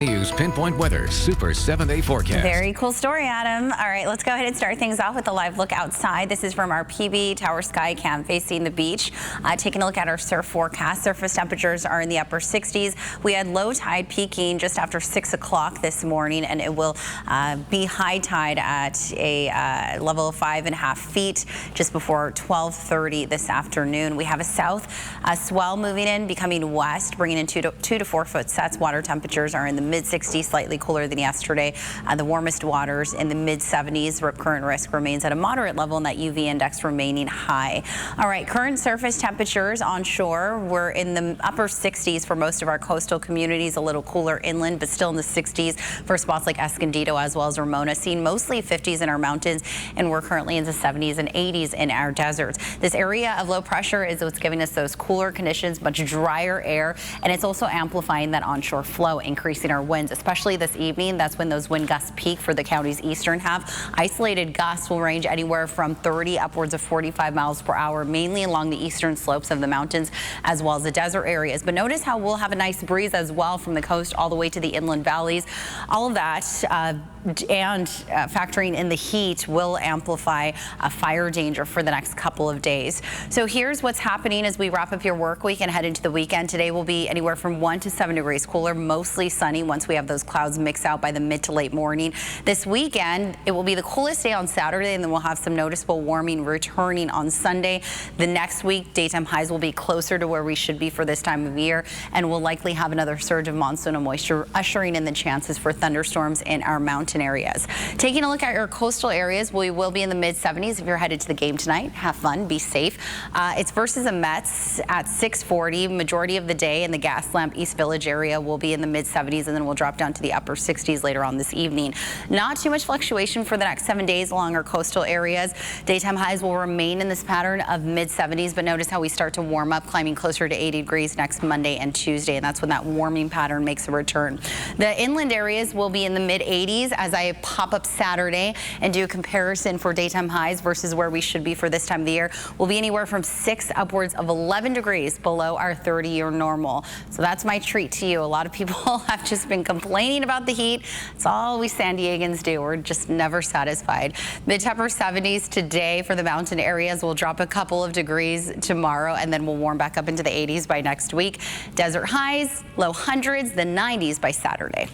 Use Pinpoint Weather Super 7-Day Forecast. Very cool story, Adam. All right, let's go ahead and start things off with a live look outside. This is from our PB Tower Sky Cam facing the beach. Taking a look at our surf forecast. Surface temperatures are in the upper 60s. We had low tide peaking just after 6 o'clock this morning, and it will be high tide at a level of 5.5 feet just before 12:30 this afternoon. We have a south swell moving in, becoming west, bringing in 2 to 4 foot sets. Water temperatures are in the mid-60s, slightly cooler than yesterday. The warmest waters in the mid-70s. Rip current risk remains at a moderate level, and that UV index remaining high. All right, current surface temperatures on shore, we're in the upper 60s for most of our coastal communities, a little cooler inland, but still in the 60s for spots like Escondido as well as Ramona, seeing mostly 50s in our mountains, and we're currently in the 70s and 80s in our deserts. This area of low pressure is what's giving us those cooler conditions, much drier air, and it's also amplifying that onshore flow, increasing our winds, especially this evening. That's when those wind gusts peak for the county's eastern half. Isolated gusts will range anywhere from 30 upwards of 45 miles per hour, mainly along the eastern slopes of the mountains as well as the desert areas. But notice how we'll have a nice breeze as well from the coast all the way to the inland valleys. All of that and factoring in the heat will amplify fire danger for the next couple of days. So here's what's happening as we wrap up your work week and head into the weekend. Today will be anywhere from 1 to 7 degrees cooler, mostly sunny once we have those clouds mix out by the mid to late morning. This weekend, it will be the coolest day on Saturday, and then we'll have some noticeable warming returning on Sunday. The next week, daytime highs will be closer to where we should be for this time of year, and we'll likely have another surge of monsoonal moisture ushering in the chances for thunderstorms in our mountain areas. Taking a look at your coastal areas, we will be in the mid-70s if you're headed to the game tonight. Have fun, be safe. It's versus the Mets at 6:40. Majority of the day in the Gaslamp East Village area will be in the mid-70s, and then we'll drop down to the upper 60s later on this evening. Not too much fluctuation for the next 7 days along our coastal areas. Daytime highs will remain in this pattern of mid-70s, but notice how we start to warm up, climbing closer to 80 degrees next Monday and Tuesday, and that's when that warming pattern makes a return. The inland areas will be in the mid-80s as I pop up Saturday and do a comparison for daytime highs versus where we should be for this time of the year. We'll be anywhere from 6 upwards of 11 degrees below our 30-year normal. So that's my treat to you. A lot of people have just been complaining about the heat. It's all we San Diegans do. We're just never satisfied. Mid to upper 70s today for the mountain areas. We'll drop a couple of degrees tomorrow, and then we'll warm back up into the 80s by next week. Desert highs, low hundreds, the 90s by Saturday.